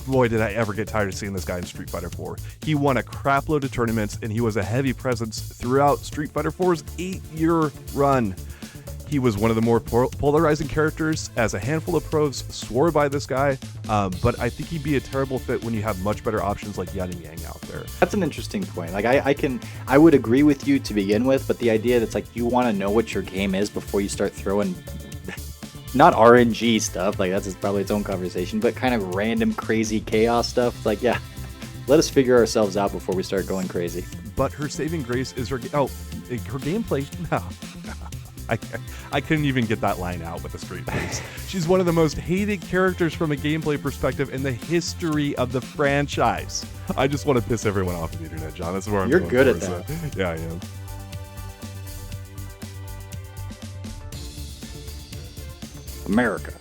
boy, did I ever get tired of seeing this guy in Street Fighter 4. He won a crapload of tournaments, and he was a heavy presence throughout Street Fighter 4's 8-year run. He was one of the more polarizing characters, as a handful of pros swore by this guy, but I think he'd be a terrible fit when you have much better options like Yan and Yang out there. That's an interesting point. Like I would agree with you to begin with, but the idea that's like you want to know what your game is before you start throwing not RNG stuff, like that's probably its own conversation, but kind of random crazy chaos stuff. Like, yeah, let us figure ourselves out before we start going crazy. But her saving grace is her gameplay. No. I couldn't even get that line out with a straight face. She's one of the most hated characters from a gameplay perspective in the history of the franchise. I just want to piss everyone off on the internet, John. That's where I'm You're going good at for, that. So, yeah, I am. America.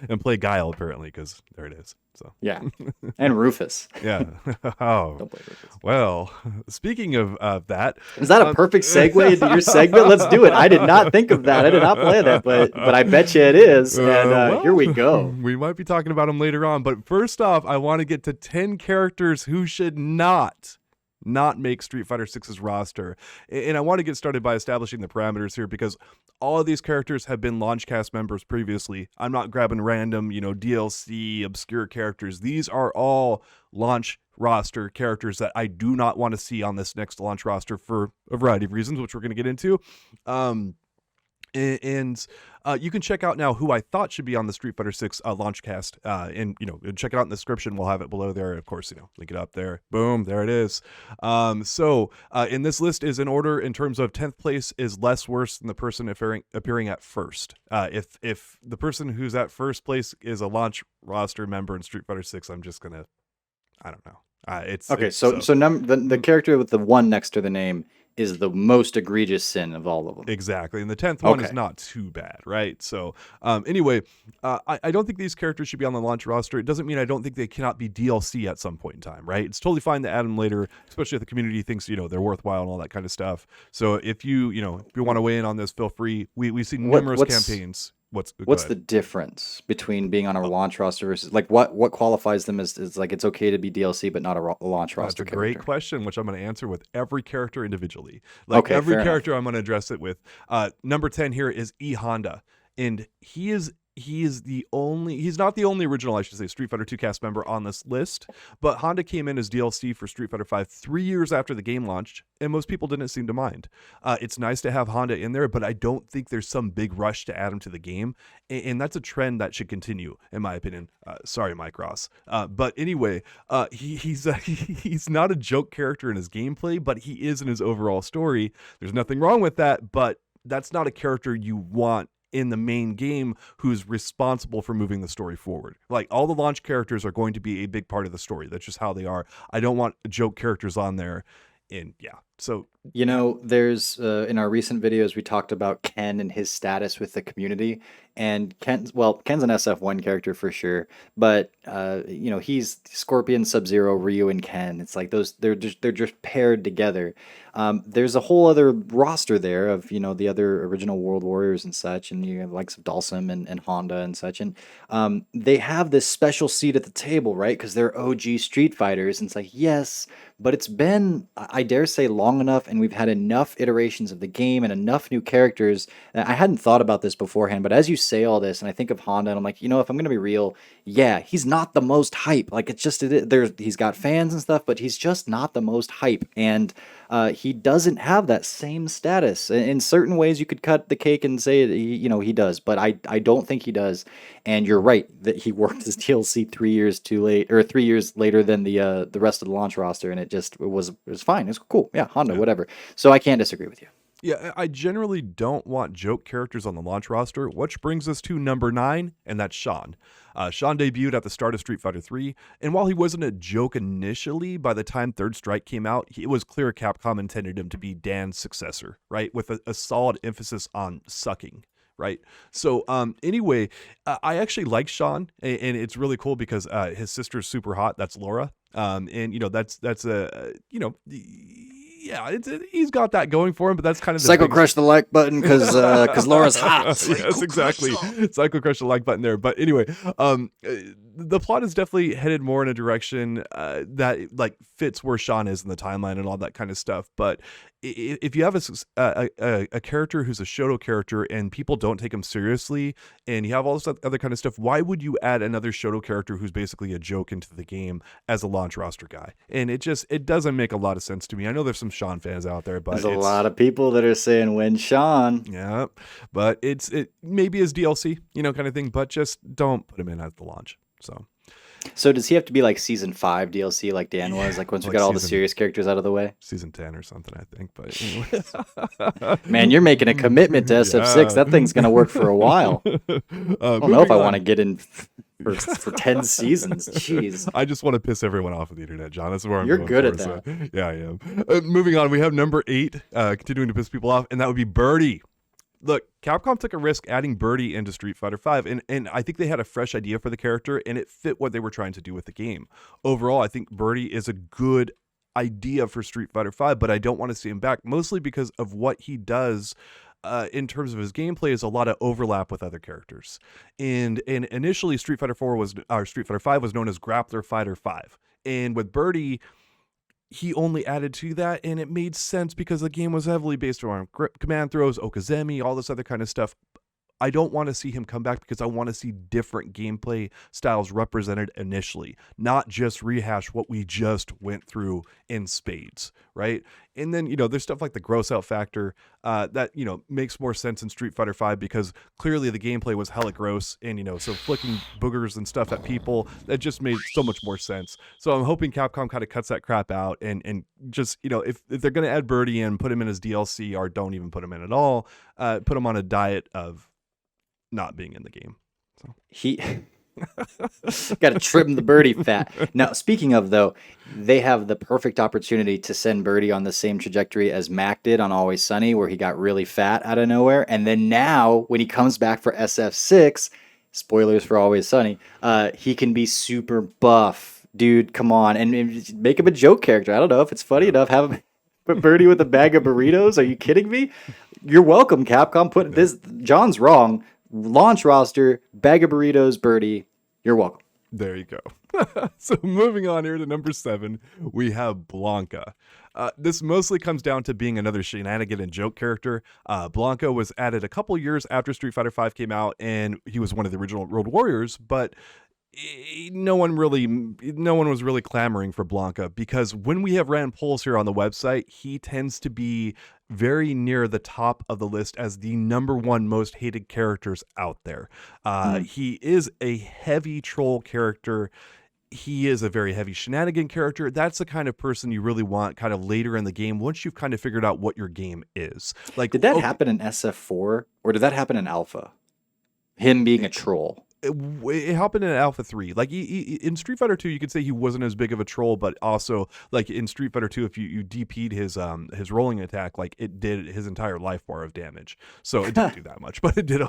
And play Guile, apparently, because there it is. So Yeah. And Rufus. yeah. Oh, Don't play Rufus. well, speaking of that, Is that a perfect segue into your segment? Let's do it. I did not think of that. I did not play that, but I bet you it is. And well, here we go. We might be talking about them later on, but first off, I want to get to 10 characters who should not make Street Fighter 6's roster. And I want to get started by establishing the parameters here, because all of these characters have been launch cast members previously. I'm not grabbing random, DLC obscure characters. These are all launch roster characters that I do not want to see on this next launch roster for a variety of reasons, which we're going to get into. And you can check out now who I thought should be on the Street Fighter 6 launch cast, and check it out in the description. We'll have it below there, of course. Link it up there. Boom, there it is. So in this list is in order in terms of 10th place is less worse than the person appearing at first. If the person who's at first place is a launch roster member in Street Fighter 6, I'm just gonna, I don't know. It's Okay, it's, so the character with the one next to the name is the most egregious sin of all of them. Exactly. And the 10th one is Okay. not too bad, right? So anyway, I don't think these characters should be on the launch roster. It doesn't mean I don't think they cannot be DLC at some point in time, right? It's totally fine to add them later, especially if the community thinks, they're worthwhile and all that kind of stuff. So if you want to weigh in on this, feel free. We've seen numerous campaigns. What's the difference between being on a launch roster versus like what qualifies them as like it's okay to be DLC but not a launch roster? That's a great question, which I'm going to answer with every character individually. Like Okay, every fair character, I'm going to address it with. Number 10 here is E Honda, and he's not the only original, I should say, Street Fighter 2 cast member on this list, but Honda came in as DLC for Street Fighter 5 3 years after the game launched, and most people didn't seem to mind. It's nice to have Honda in there, but I don't think there's some big rush to add him to the game, and that's a trend that should continue, in my opinion. Sorry, Mike Ross. But anyway, he's not a joke character in his gameplay, but he is in his overall story. There's nothing wrong with that, but that's not a character you want in the main game who's responsible for moving the story forward. Like, all the launch characters are going to be a big part of the story. That's just how they are. I don't want joke characters on there. And yeah, so There's in our recent videos we talked about Ken and his status with the community, and Ken's an SF1 character for sure, but he's Scorpion, Sub-Zero, Ryu, and Ken. It's like they're just paired together. There's a whole other roster there of the other original World Warriors and such, and you have the likes of Dalsum and Honda and such, and they have this special seat at the table, right? Because they're OG Street Fighters, and it's like, yes, but it's been, I dare say, long enough, and we've had enough iterations of the game and enough new characters. I hadn't thought about this beforehand, but as you say all this, and I think of Honda, and I'm like, if I'm gonna be real, yeah, he's not the most hype. Like, it's just he's got fans and stuff, but he's just not the most hype, and he doesn't have that same status. In certain ways, you could cut the cake and say he does, but I don't think he does. And you're right that he worked his DLC 3 years too late, or 3 years later than the rest of the launch roster, and it was fine. It's cool, yeah, Honda, whatever. So I can't disagree with you. yeah, I generally don't want joke characters on the launch roster, which brings us to number 9, and that's Sean. Sean debuted at the start of Street Fighter 3, and while he wasn't a joke initially, by the time Third Strike came out, it was clear Capcom intended him to be Dan's successor, right? With a solid emphasis on sucking, right? So anyway, I actually like Sean, and it's really cool because his sister's super hot. That's Laura. And that's a yeah, he's got that going for him, but that's kind of the Psycho big crush the like button because Laura's hot. yes, exactly. Psycho crush the like button there. But anyway, the plot is definitely headed more in a direction that like fits where Sean is in the timeline and all that kind of stuff. But if you have a character who's a Shoto character and people don't take him seriously, and you have all this other kind of stuff, why would you add another Shoto character who's basically a joke into the game as a launch roster guy? And it doesn't make a lot of sense to me. I know there's some Sean fans out there, but there's a lot of people that are saying when Sean. Yeah, but it maybe is DLC, kind of thing, but just don't put him in at the launch. So does he have to be like season 5 DLC like Dan was? Like once we got all the serious characters out of the way? Season 10 or something, I think. But anyway. Man, you're making a commitment to SF6. That thing's going to work for a while. I don't know if I want to get in for 10 seasons. Jeez. I just want to piss everyone off of the internet, John. That's where I'm You're going good for, at that. So, yeah, I am. Moving on, we have number 8, continuing to piss people off, and that would be Birdie. Look, Capcom took a risk adding Birdie into Street Fighter V, and I think they had a fresh idea for the character, and it fit what they were trying to do with the game. Overall, I think Birdie is a good idea for Street Fighter V, but I don't want to see him back, mostly because of what he does in terms of his gameplay is a lot of overlap with other characters. And initially, Street Fighter V was known as Grappler Fighter 5. And with Birdie, he only added to that, and it made sense because the game was heavily based around command throws, Okazemi, all this other kind of stuff. I don't want to see him come back because I want to see different gameplay styles represented initially, not just rehash what we just went through in spades, right? And then, there's stuff like the gross out factor that, makes more sense in Street Fighter V because clearly the gameplay was hella gross and, so flicking boogers and stuff at people, that just made so much more sense. So I'm hoping Capcom kind of cuts that crap out and just, if they're going to add Birdie in, put him in as DLC or don't even put him in at all, put him on a diet of not being in the game. So He got to trim the Birdie fat. Now, speaking of though, they have the perfect opportunity to send Birdie on the same trajectory as Mac did on Always Sunny, where he got really fat out of nowhere. And then now, when he comes back for SF6, spoilers for Always Sunny, he can be super buff. Dude, come on. And make him a joke character. I don't know if it's funny enough. Have him put Birdie with a bag of burritos. Are you kidding me? You're welcome, Capcom. Put this. John's wrong. Launch roster, bag of burritos, Birdie. You're welcome. There you go. So moving on here to number 7, we have Blanca. This mostly comes down to being another shenanigan and joke character. Blanca was added a couple years after Street Fighter V came out, and he was one of the original Road Warriors, but no one was really clamoring for Blanca because when we have ran polls here on the website, he tends to be very near the top of the list as the number 1 most hated characters out there. He is a heavy troll character. He is a very heavy shenanigan character. That's the kind of person you really want kind of later in the game once you've kind of figured out what your game is. Like, did that happen in SF4 or did that happen in Alpha? Him being a troll. It happened in Alpha 3. Like in Street Fighter 2, you could say he wasn't as big of a troll, but also like in Street Fighter 2, if you DP'd his rolling attack, like it did his entire life bar of damage. So it didn't do that much, but it did a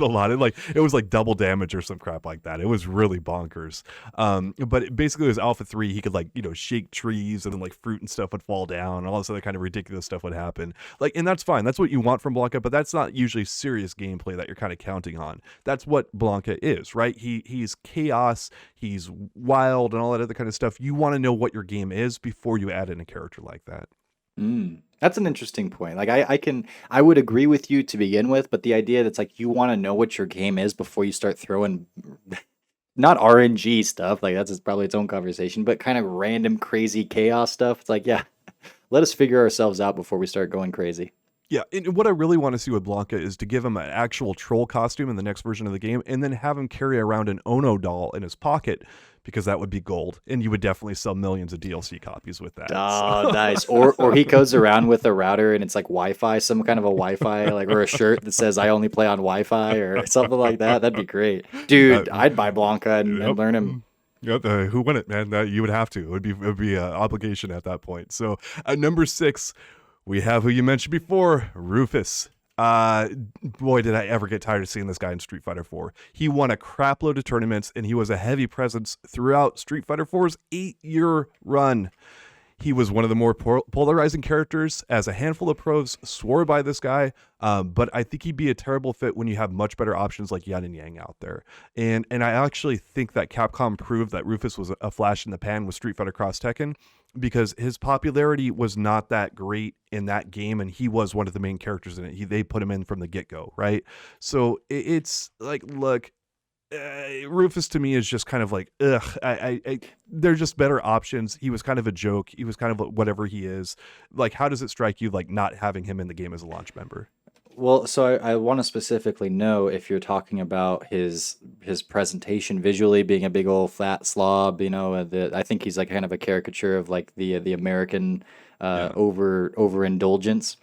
lot. It was like double damage or some crap like that. It was really bonkers. But basically, it was Alpha 3. He could shake trees and then like fruit and stuff would fall down, and all this other kind of ridiculous stuff would happen. And that's fine. That's what you want from Blanca, but that's not usually serious gameplay that you're kind of counting on. That's what Blanca is. Right? He's chaos, he's wild, and all that other kind of stuff. You want to know what your game is before you add in a character like that. That's an interesting point. Like I would agree with you to begin with, but the idea that's like you want to know what your game is before you start throwing not RNG stuff, like that's probably its own conversation, but kind of random crazy chaos stuff. It's like, yeah, let us figure ourselves out before we start going crazy. Yeah, and what I really want to see with Blanca is to give him an actual troll costume in the next version of the game, and then have him carry around an Ono doll in his pocket, because that would be gold, and you would definitely sell millions of DLC copies with that. Oh, nice. Or he goes around with a router, and it's like Wi-Fi, some kind of a Wi-Fi, or a shirt that says "I only play on Wi-Fi" or something like that. That'd be great, dude. I'd buy Blanca and learn him. Yep, who wouldn't, man? You would have to. It would be an obligation at that point. So at number 6. We have who you mentioned before, Rufus. Boy, did I ever get tired of seeing this guy in Street Fighter 4. He won a crap load of tournaments, and he was a heavy presence throughout Street Fighter 4's 8-year run. He was one of the more polarizing characters, as a handful of pros swore by this guy. But I think he'd be a terrible fit when you have much better options like Yan and Yang out there. And I actually think that Capcom proved that Rufus was a flash in the pan with Street Fighter Cross Tekken, because his popularity was not that great in that game, and he was one of the main characters in it. They put him in from the get-go, right? So it's like, look, Rufus to me is just kind of like, ugh. They're just better options. He was kind of a joke. He was kind of whatever he is. Like, how does it strike you, like, not having him in the game as a launch member? Well, so I want to specifically know if you're talking about his presentation visually being a big old fat slob. I think he's like kind of a caricature of like the American Yeah. overindulgence.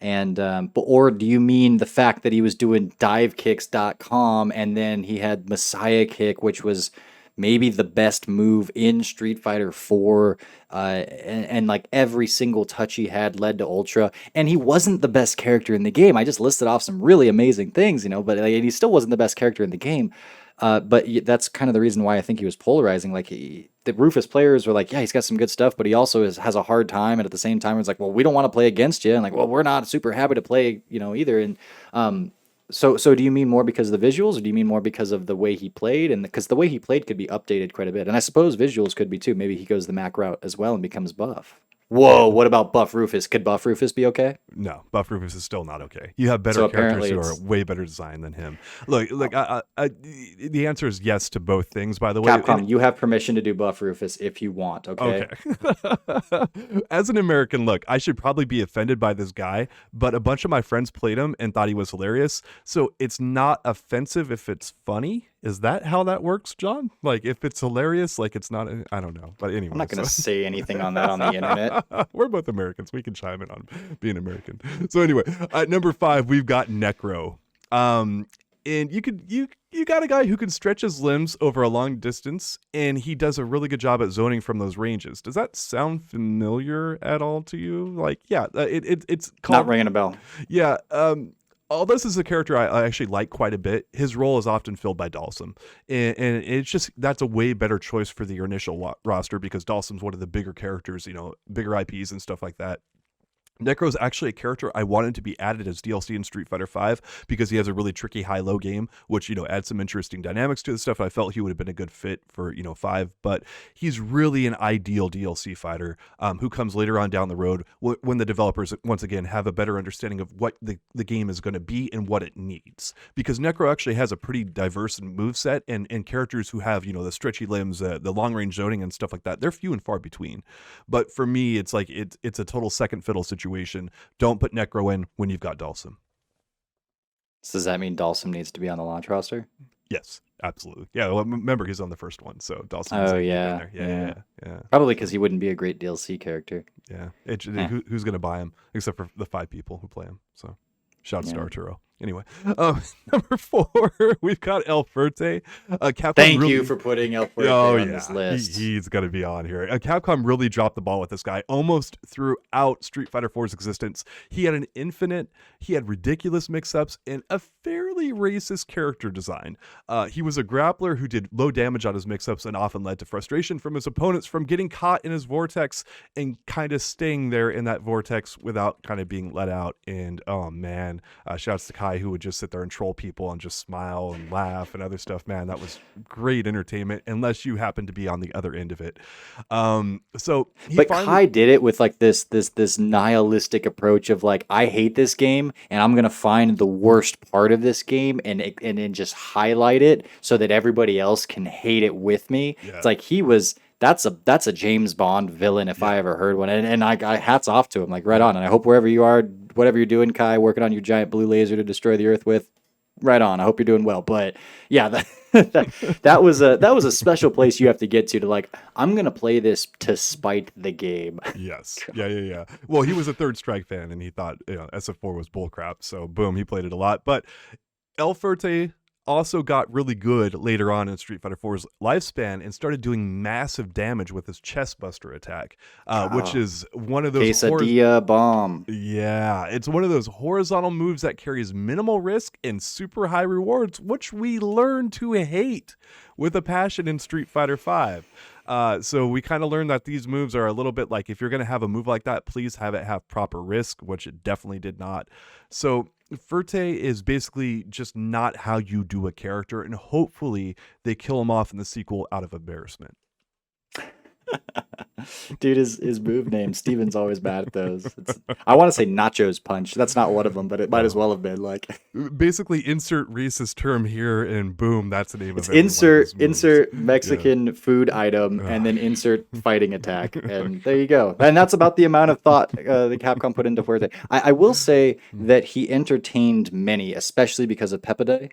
And or do you mean the fact that he was doing divekicks.com and then he had Messiah Kick, which was maybe the best move in Street Fighter 4, and like every single touch he had led to Ultra, and he wasn't the best character in the game. I just listed off some really amazing things, but like, he still wasn't the best character in the game. But that's kind of the reason why I think he was polarizing. Like the Rufus players were like, yeah, he's got some good stuff, but he also has a hard time. And at the same time, it's like, well, we don't want to play against you. And like, well, we're not super happy to play, either. And so do you mean more because of the visuals, or do you mean more because of the way he played? And because the way he played could be updated quite a bit. And I suppose visuals could be too. Maybe he goes the Mac route as well and becomes buff. Whoa, what about Buff Rufus? Could Buff Rufus be okay? No, Buff Rufus is still not okay. You have better So characters apparently who are way better designed than him. Look, the answer is yes to both things, by the way. Capcom, you have permission to do Buff Rufus if you want, okay? Okay. As an American, look, I should probably be offended by this guy, but a bunch of my friends played him and thought he was hilarious. So it's not offensive if it's funny. Is that how that works, John? Like, if it's hilarious, like, it's not, I don't know. But anyway. I'm not going to say anything on that on the internet. We're both Americans. We can chime in on being American. So anyway, at number 5, we've got Necro. And you got a guy who can stretch his limbs over a long distance, and he does a really good job at zoning from those ranges. Does that sound familiar at all to you? Like, yeah, it's called, Not ringing a bell. yeah. Although this is a character I actually like quite a bit, his role is often filled by Dalsum. And it's just, that's a way better choice for the initial roster, because Dalsum's one of the bigger characters, bigger IPs and stuff like that. Necro is actually a character I wanted to be added as DLC in Street Fighter V, because he has a really tricky high-low game, which, adds some interesting dynamics to the stuff. I felt he would have been a good fit for, 5, but he's really an ideal DLC fighter who comes later on down the road when the developers, once again, have a better understanding of what the game is going to be and what it needs. Because Necro actually has a pretty diverse moveset, and characters who have, the stretchy limbs, the long-range zoning and stuff like that, they're few and far between. But for me, it's like, it's a total second fiddle situation. Don't put Necro in when you've got Dalsum. So does that mean Dalsum needs to be on the launch roster? Yes, absolutely. Yeah, well, remember he's on the first one, so Dalsum. Oh yeah. yeah. Yeah. Probably because he wouldn't be a great DLC character. Yeah. Who's gonna buy him except for the 5 people who play him? So, shout out to Arturo. Anyway, number 4, we've got El Fuerte. Capcom Thank you for putting El Fuerte on this list. He's going to be on here. Capcom really dropped the ball with this guy almost throughout Street Fighter 4's existence. He had he had ridiculous mix-ups, and a fairly racist character design. He was a grappler who did low damage on his mix-ups and often led to frustration from his opponents from getting caught in his vortex and kind of staying there in that vortex without kind of being let out. And, oh, man, shouts to Kai, who would just sit there and troll people and just smile and laugh and other stuff. Man, that was great entertainment, unless you happen to be on the other end of it. Kai did it with like this nihilistic approach of like, I hate this game and I'm gonna find the worst part of this game and then just highlight it so that everybody else can hate it with me. Yeah. It's like that's a James Bond villain if I ever heard one. And I hats off to him, like, right on. And I hope wherever you are, whatever you're doing, Kai, working on your giant blue laser to destroy the Earth with, right on. I hope you're doing well. But yeah, that was a special place you have to get to like, I'm gonna play this to spite the game. Yes. Yeah. Well, he was a Third Strike fan, and he thought SF4 was bullcrap. So boom, he played it a lot. But El Fuerte also got really good later on in Street Fighter 4's lifespan and started doing massive damage with his chest buster attack, which is one of those quesadilla bomb. Yeah, it's one of those horizontal moves that carries minimal risk and super high rewards, which we learn to hate with a passion in Street Fighter 5. So we kind of learned that these moves are a little bit like, if you're going to have a move like that, please have it have proper risk, which it definitely did not. So Ferte is basically just not how you do a character, and hopefully they kill him off in the sequel out of embarrassment. Dude, his move name, Steven's always bad at those. I want to say Nacho's Punch. That's not one of them, but it might as well have been. Like, basically insert Reese's term here, and boom, that's the name it's of it. insert Mexican food item, and then insert fighting attack, and there you go. And that's about the amount of thought the Capcom put into Fuerte. I will say that he entertained many, especially because of Pepidai.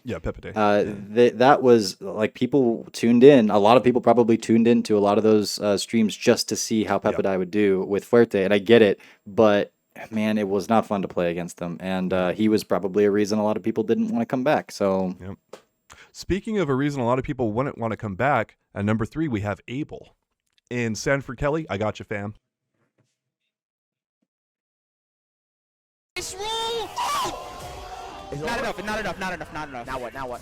Yeah, Pepe. That was like, people tuned in. A lot of people probably tuned into a lot of those streams just to see how Pepidai would do with Fuerte, and I get it, but man, it was not fun to play against him, and he was probably a reason a lot of people didn't want to come back. So, yep. Speaking of a reason a lot of people wouldn't want to come back, at number 3 we have Abel. In Sanford Kelly, I got you, fam. Not enough. Now what?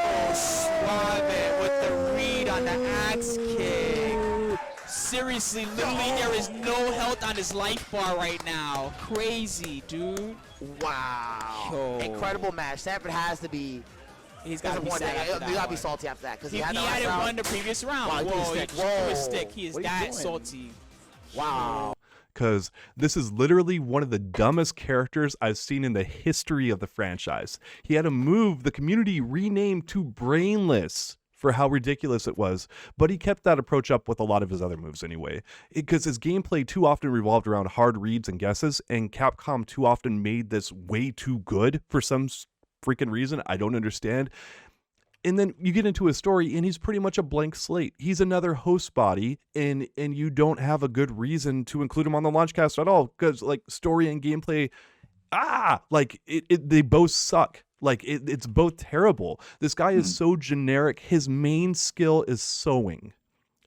Oh, Suave with the read on the axe kick. Seriously, literally, there is no health on his life bar right now. Crazy, dude. Wow. Yo. Incredible match. Sanford has to be. He's got to be one sad after that You gotta one. be salty after that because He he had hadn't round. won the previous round. Wow, he threw his Whoa, he stick. threw his Whoa. stick. He is What are you that doing? salty. Wow. Because this is literally one of the dumbest characters I've seen in the history of the franchise. He had a move the community renamed to Brainless for how ridiculous it was, but he kept that approach up with a lot of his other moves anyway, because his gameplay too often revolved around hard reads and guesses, and Capcom too often made this way too good for some freaking reason I don't understand. And then you get into his story, and he's pretty much a blank slate. He's another host body, and you don't have a good reason to include him on the launch cast at all, because like story and gameplay, they both suck. Like it's both terrible. This guy is so generic. His main skill is sewing,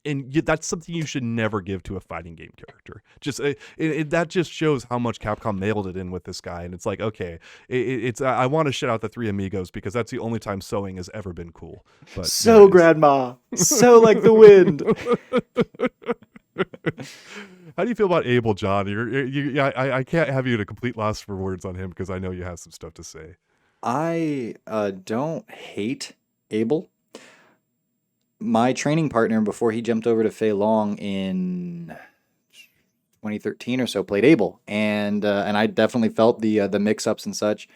and that's something you should never give to a fighting game character. Just that just shows how much Capcom mailed it in with this guy. And it's like, okay, I want to shit out the Three Amigos because that's the only time sewing has ever been cool. But so anyways. grandma, so like the wind. How do you feel about Abel, John? I can't have you at a complete loss for words on him because I know you have some stuff to say. I don't hate Abel. My training partner, before he jumped over to Fei Long in 2013 or so, played Abel, and I definitely felt the mix-ups and such.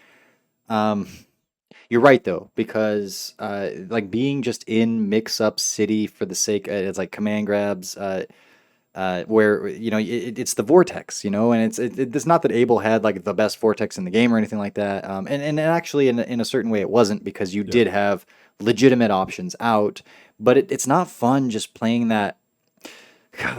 You're right though, because like being just in mix-up city for the sake, it's like command grabs, where it's the vortex, and it's not that Abel had like the best vortex in the game or anything like that. And actually in a certain way it wasn't, because you did have legitimate options out. But it's not fun just playing that.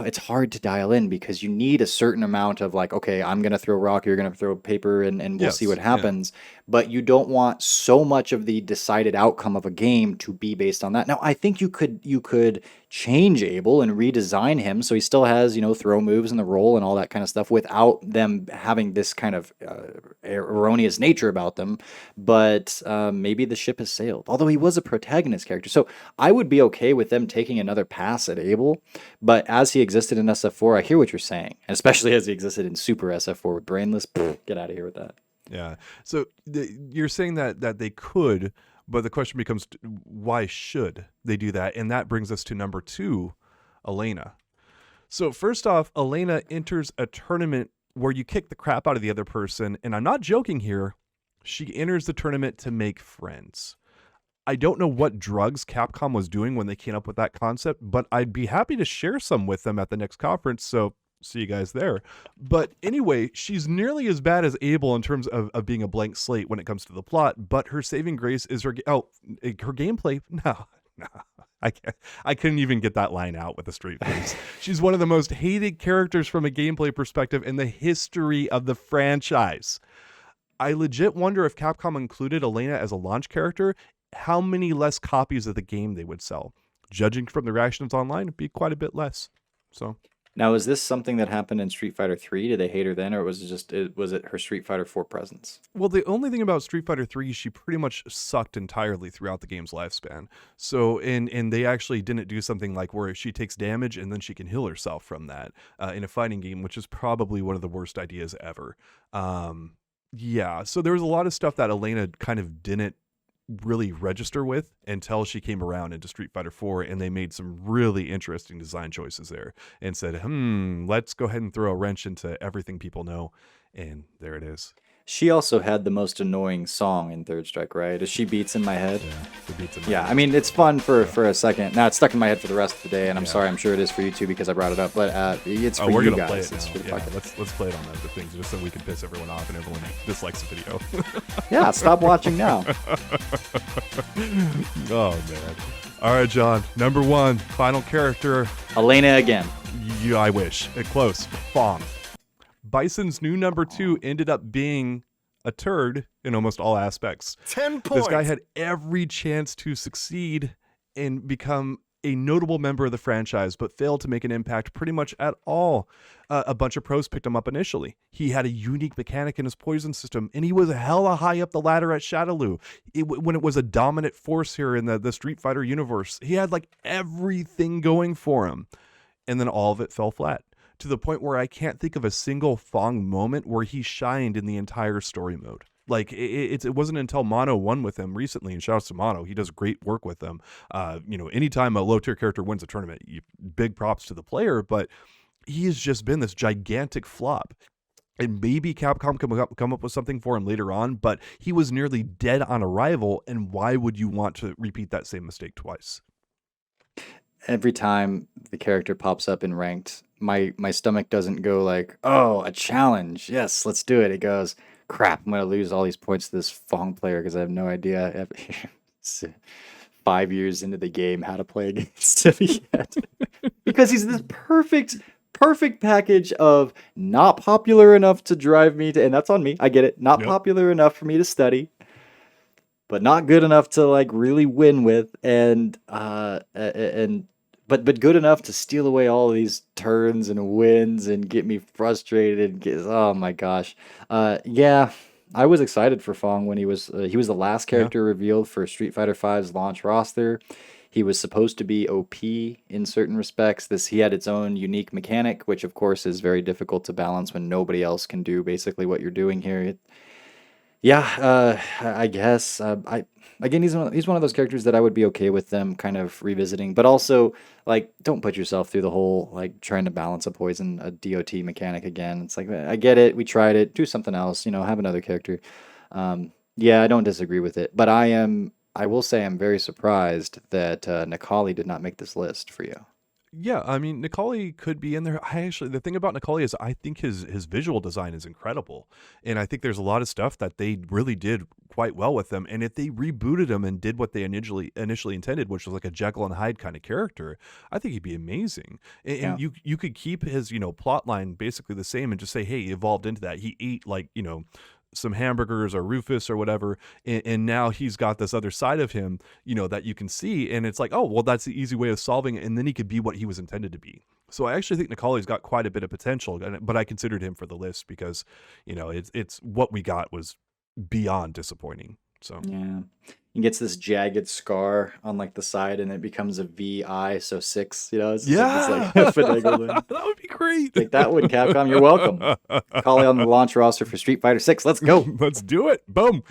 It's hard to dial in because you need a certain amount of like, okay, I'm going to throw rock, you're going to throw paper, and we'll see what happens. But you don't want so much of the decided outcome of a game to be based on that. Now, I think you could change Abel and redesign him so he still has, throw moves and the roll and all that kind of stuff without them having this kind of erroneous nature about them. But maybe the ship has sailed. Although he was a protagonist character. So I would be okay with them taking another pass at Abel. But as he existed in SF4, I hear what you're saying. And especially as he existed in Super SF4 with Brainless, get out of here with that. Yeah. So you're saying that they could, but the question becomes, why should they do that? And that brings us to number 2, Elena. So first off, Elena enters a tournament where you kick the crap out of the other person. And I'm not joking here. She enters the tournament to make friends. I don't know what drugs Capcom was doing when they came up with that concept, but I'd be happy to share some with them at the next conference. So see you guys there. But anyway, she's nearly as bad as Abel in terms of being a blank slate when it comes to the plot, but her saving grace is her gameplay. No, I couldn't even get that line out with a straight face. She's one of the most hated characters from a gameplay perspective in the history of the franchise. I legit wonder if Capcom included Elena as a launch character, how many less copies of the game they would sell. Judging from the reactions online, it'd be quite a bit less. So Now, is this something that happened in Street Fighter 3? Did they hate her then, or was it her Street Fighter 4 presence? Well, the only thing about Street Fighter 3, she pretty much sucked entirely throughout the game's lifespan. So, and they actually didn't do something like where she takes damage and then she can heal herself from that in a fighting game, which is probably one of the worst ideas ever. Yeah, so there was a lot of stuff that Elena kind of didn't really register with until she came around into Street Fighter 4, and they made some really interesting design choices there and said, let's go ahead and throw a wrench into everything people know. And there it is. She also had the most annoying song in Third Strike, right? Is She Beats in My Head? Yeah, the beats in my Yeah, head. I mean, it's fun for a second. Now, it's stuck in my head for the rest of the day, and I'm Yeah. sorry, I'm sure it is for you too because I brought it up, but it's for We're you gonna play guys. it It's now. for the Yeah, podcast. let's play it on the things just so we can piss everyone off and everyone dislikes the video. Yeah, stop watching now. Oh man. All right, John. Number 1, final character. Elena again. Yeah, I wish. Close. Fong. Bison's new number 2 ended up being a turd in almost all aspects. 10 points. This guy had every chance to succeed and become a notable member of the franchise, but failed to make an impact pretty much at all. A bunch of pros picked him up initially. He had a unique mechanic in his poison system, and he was hella high up the ladder at Shadowloo. When it was a dominant force here in the Street Fighter universe, he had like everything going for him. And then all of it fell flat, to the point where I can't think of a single Fong moment where he shined in the entire story mode. Like it wasn't until Mono won with him recently, and shouts to Mono, he does great work with them. Anytime a low tier character wins a tournament, big props to the player, but he has just been this gigantic flop. And maybe Capcom can come up with something for him later on, but he was nearly dead on arrival, and why would you want to repeat that same mistake twice? Every time the character pops up in ranked, my stomach doesn't go like, oh, a challenge. Yes, let's do it. It goes, crap, I'm going to lose all these points to this Fong player because I have no idea 5 years into the game how to play against him yet. Because he's this perfect package of not popular enough to drive me to, and that's on me, I get it, not Yep. popular enough for me to study, but not good enough to like really win with, but good enough to steal away all of these turns and wins and get me frustrated. Oh my gosh, yeah, I was excited for Fong when he was the last character revealed for Street Fighter V's launch roster. He was supposed to be OP in certain respects. He had its own unique mechanic, which of course is very difficult to balance when nobody else can do basically what you're doing here. I guess. Again, he's one of those characters that I would be okay with them kind of revisiting, but also like don't put yourself through the whole like trying to balance a DOT mechanic again. It's like I get it, we tried it, do something else, have another character. Yeah, I don't disagree with it, but I will say I'm very surprised that Nikali did not make this list for you. Yeah, I mean, Nikali could be in there. The thing about Nikali is I think his visual design is incredible. And I think there's a lot of stuff that they really did quite well with them. And if they rebooted him and did what they initially intended, which was like a Jekyll and Hyde kind of character, I think he'd be amazing. And you could keep his, plot line basically the same and just say, hey, he evolved into that. He ate some hamburgers or Rufus or whatever, and now he's got this other side of him, that you can see, and it's like, oh, well, that's the easy way of solving it, and then he could be what he was intended to be. So I actually think Nikali's got quite a bit of potential, but I considered him for the list because, it's what we got was beyond disappointing. So Yeah. He gets this jagged scar on like the side and it becomes a VI, so 6, it's like finagled in. That would be great. Like that one, Capcom, you're welcome. Calling on the launch roster for Street Fighter 6. Let's go. Let's do it. Boom.